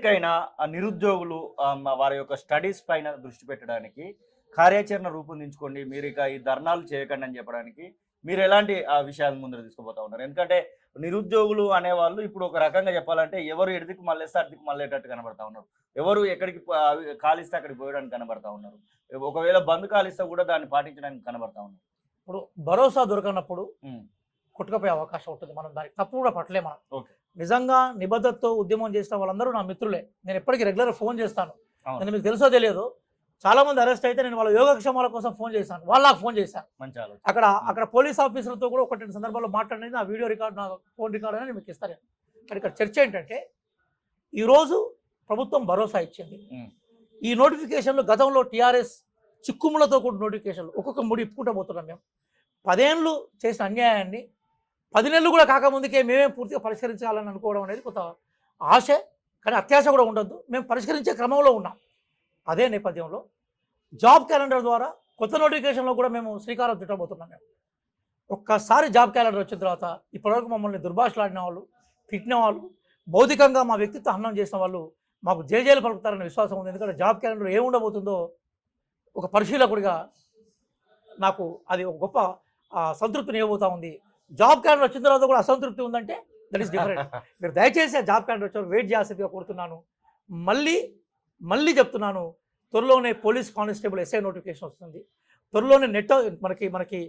ఇప్పటికైనా ఆ నిరుద్యోగులు వారి యొక్క స్టడీస్ పైన దృష్టి పెట్టడానికి కార్యాచరణ రూపొందించుకోండి. మీరు ఇక ఈ ధర్నాలు చేయకండి అని చెప్పడానికి మీరు ఎలాంటి విషయాలు ముందుకు తీసుకుపోతా ఉన్నారు? ఎందుకంటే నిరుద్యోగులు అనేవాళ్ళు ఇప్పుడు ఒక రకంగా చెప్పాలంటే ఎవరు ఎడిదికి మళ్ళేస్తే అడిదికి మళ్ళేటట్టు కనబడతా ఉన్నారు. ఎవరు ఎక్కడికి కాలిస్తే అక్కడికి పోయడానికి కనబడతా ఉన్నారు. ఒకవేళ బంద్ కాలిస్తే కూడా దాన్ని పాటించడానికి కనబడతా ఉన్నారు. ఇప్పుడు భరోసా దొరకనప్పుడు హ్మ్. కొట్టుకుపోయే అవకాశం ఉంటుంది. మనం దానికి తప్పు కూడా పట్టలే మనం. ఓకే. నిజంగా నిబద్ధతతో ఉద్యమం చేసిన వాళ్ళందరూ నా మిత్రులే. నేను ఎప్పటికీ రెగ్యులర్ ఫోన్ చేస్తాను. అవును. నేను మీకు తెలుసో తెలియదు, చాలా మంది అరెస్ట్ అయితే నేను వాళ్ళ యోగక్షేమాల కోసం ఫోన్ చేశాను. వాళ్ళు నాకు ఫోన్ చేశాను. మంచి ఆలోచన. అక్కడ పోలీస్ ఆఫీసర్లతో కూడా ఒకటి సందర్భాల్లో మాట్లాడినది నా వీడియో రికార్డ్, నా ఫోన్ రికార్డ్ అని మీకు ఇస్తాను. ఇక్కడ చర్చ ఏంటంటే ఈరోజు ప్రభుత్వం భరోసా ఇచ్చింది. ఈ నోటిఫికేషన్లు గతంలో టీఆర్ఎస్ చిక్కుములతో కూడిన నోటిఫికేషన్లు ఒక్కొక్క ముడి ఇప్పుకుంటూ పోతున్నాం. మేము 10 ఏళ్ళు చేసిన అన్యాయాన్ని 10 నెలలు కూడా కాకముందుకే మేమే పూర్తిగా పరిష్కరించాలని అనుకోవడం అనేది కొంత ఆశ, కానీ అత్యాశ కూడా ఉండొద్దు. మేము పరిష్కరించే క్రమంలో ఉన్నాం. అదే నేపథ్యంలో జాబ్ క్యాలెండర్ ద్వారా కొత్త నోటిఫికేషన్లో కూడా మేము శ్రీకారం చుట్టబోతున్నాం. మేము ఒక్కసారి జాబ్ క్యాలెండర్ వచ్చిన తర్వాత ఇప్పటివరకు మమ్మల్ని దుర్భాషలాడిన వాళ్ళు, తిట్టిన వాళ్ళు, భౌతికంగా మా వ్యక్తిత్వ హననం చేసిన వాళ్ళు మాకు జేజేలు పలుకుతారనే విశ్వాసం ఉంది. ఎందుకంటే జాబ్ క్యాలెండర్ ఏముండబోతుందో ఒక పరిశీలకుడిగా నాకు అది ఒక గొప్ప సంతృప్తిని ఇవ్వబోతా ఉంది. జాబ్ క్యాలెండర్ వచ్చిన తర్వాత కూడా అసంతృప్తి ఉందంటే దట్ ఈస్ డిఫరెంట్. మీరు దయచేసి ఆ జాబ్ క్యాలెండర్ వచ్చారు వెయిట్ చేయాల్సిందిగా కోరుతున్నాను. మళ్ళీ చెప్తున్నాను, త్వరలోనే పోలీస్ కానిస్టేబుల్ ఎస్ఐ నోటిఫికేషన్ వస్తుంది. త్వరలోనే మనకి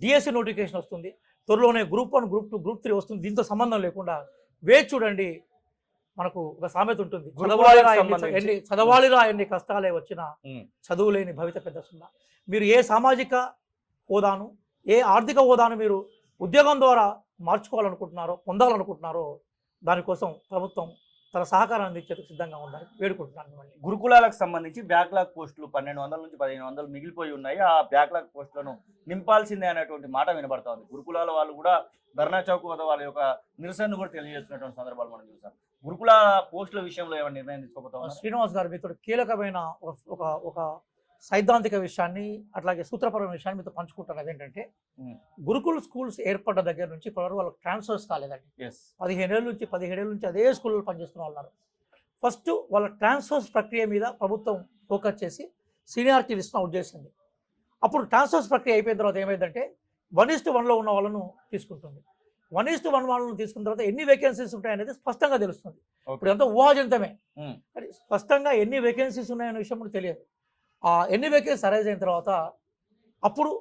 డిఎస్సి నోటిఫికేషన్ వస్తుంది. త్వరలోనే గ్రూప్ 1, గ్రూప్ 2, గ్రూప్ 3 వస్తుంది. దీంతో సంబంధం లేకుండా వేచి చూడండి. మనకు ఒక సామెత ఉంటుంది, చదవాలిరా ఎన్ని కష్టాలే వచ్చినా చదువు లేని భవిత పెద్ద సున్నా. మీరు ఏ సామాజిక హోదాను, ఏ ఆర్థిక హోదాను మీరు ఉద్యోగం ద్వారా మార్చుకోవాలనుకుంటున్నారో, పొందాలనుకుంటున్నారో దానికోసం ప్రభుత్వం తన సహకారం అందించేందుకు సిద్ధంగా ఉందని వేడుకుంటున్నాను. గురుకులాలకు సంబంధించి బ్యాక్లాగ్ పోస్టులు 1200 నుంచి 1500 మిగిలిపోయి ఉన్నాయి. ఆ బ్యాక్లాగ్ పోస్టులను నింపాల్సిందే అనేటువంటి మాట వినబడతా ఉంది. గురుకులాల వాళ్ళు కూడా ధర్నా చౌక్ వద్ద వాళ్ళ యొక్క నిరసనను కూడా తెలియజేస్తున్నటువంటి సందర్భాలు మనం చూసాం. గురుకుల పోస్టుల విషయంలో ఏమైనా నిర్ణయం తీసుకోబోతాం? శ్రీనివాస్ గారు మీతో కీలకమైన ఒక సైద్ధాంతిక విషయాన్ని, అట్లాగే సూత్రపరమైన విషయాన్ని మీతో పంచుకుంటారు. అదేంటంటే గురుకుల స్కూల్స్ ఏర్పడ్డ దగ్గర నుంచి ఇప్పటివరకు వాళ్ళకి ట్రాన్స్ఫర్స్ కాలేదండి. 15 ఏళ్ళ నుంచి 17 ఏళ్ళ నుంచి అదే స్కూల్లో పనిచేస్తున్న వాళ్ళు ఉన్నారు. ఫస్ట్ వాళ్ళ ట్రాన్స్ఫర్స్ ప్రక్రియ మీద ప్రభుత్వం ఫోకస్ చేసి సీనియారిటీ లిస్ట్ను అవుట్ చేసింది. అప్పుడు ట్రాన్స్ఫర్స్ ప్రక్రియ అయిపోయిన తర్వాత ఏమైందంటే 1:1లో ఉన్న వాళ్ళను తీసుకుంటుంది. 1:1 వాళ్ళను తీసుకున్న తర్వాత ఎన్ని వేకెన్సీస్ ఉంటాయనేది స్పష్టంగా తెలుస్తుంది. ఇప్పుడు అంతా ఊహాజనితమే, కానీ స్పష్టంగా ఎన్ని వేకెన్సీస్ ఉన్నాయనే విషయం కూడా తెలియదు. ఎన్ని వేకెన్సీస్ అరైజ్ అయిన తర్వాత అప్పుడు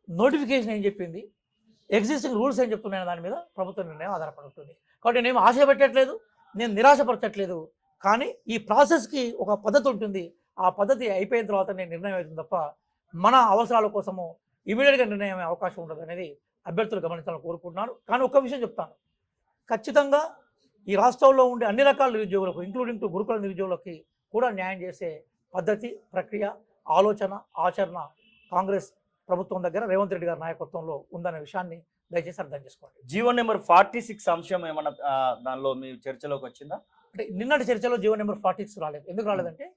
నోటిఫికేషన్ ఏం చెప్పింది, ఎగ్జిస్టింగ్ రూల్స్ ఏం చెప్తున్నాయని దాని మీద ప్రభుత్వ నిర్ణయం ఆధారపడి ఉంటుంది. కాబట్టి నేను ఆశ పెట్టట్లేదు, నేను నిరాశపరచట్లేదు. కానీ ఈ ప్రాసెస్కి ఒక పద్ధతి ఉంటుంది. ఆ పద్ధతి అయిపోయిన తర్వాత నేను నిర్ణయం అవుతుంది తప్ప మన అవసరాల కోసము ఇమీడియట్గా నిర్ణయం అయ్యే అవకాశం ఉండదు అనేది అభ్యర్థులు గమనించాలని కోరుకుంటున్నాను. కానీ ఒక్క విషయం చెప్తాను, ఖచ్చితంగా ఈ రాష్ట్రంలో ఉండే అన్ని రకాల నిరుద్యోగులకు, ఇంక్లూడింగ్ టు గురుకుల నిరుద్యోగులకి కూడా న్యాయం చేసే పద్ధతి, ప్రక్రియ, ఆలోచన, ఆచరణ కాంగ్రెస్ ప్రభుత్వం దగ్గర రేవంత్ రెడ్డి గారి నాయకత్వంలో ఉందనే విషయాన్ని దయచేసి అర్థం చేసుకోండి. జీవో నెంబర్ 46 అంశం ఏమన్నా దానిలో మీ చర్చలోకి వచ్చిందా? అంటే నిన్నటి చర్చలో జీవో నెంబర్ 46 రాలేదు. ఎందుకు రాలేదంటే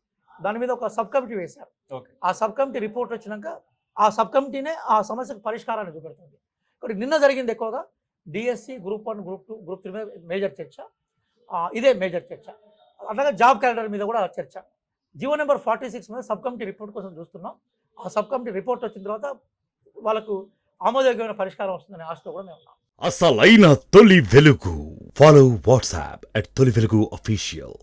దాని మీద ఒక సబ్ కమిటీ వేశారు. ఆ సబ్ కమిటీ రిపోర్ట్ వచ్చినాక ఆ సబ్ కమిటీనే ఆ సమస్యకు పరిష్కారాన్ని చూపెడుతుంది. కాబట్టి నిన్న జరిగింది ఎక్కువగా డిఎస్సి, గ్రూప్ 1, గ్రూప్ 2, గ్రూప్ 3 మీద మేజర్ చర్చ. ఇదే మేజర్ చర్చ. అట్లాగే జాబ్ క్యాలెండర్ మీద కూడా చర్చ. జీవో నెంబర్ 46 మీద సబ్ కమిటీ రిపోర్ట్ కోసం చూస్తున్నాం. ఆ సబ్ కమిటీ రిపోర్ట్ వచ్చిన తర్వాత వాళ్ళకు ఆమోదయోగ్యమైన పరిష్కారం వస్తుందనే ఆశతో కూడా మేము ఉన్నాం. అసలైన తొలి వెలుగు. ఫాలో వాట్సాప్ @తొలి వెలుగు official.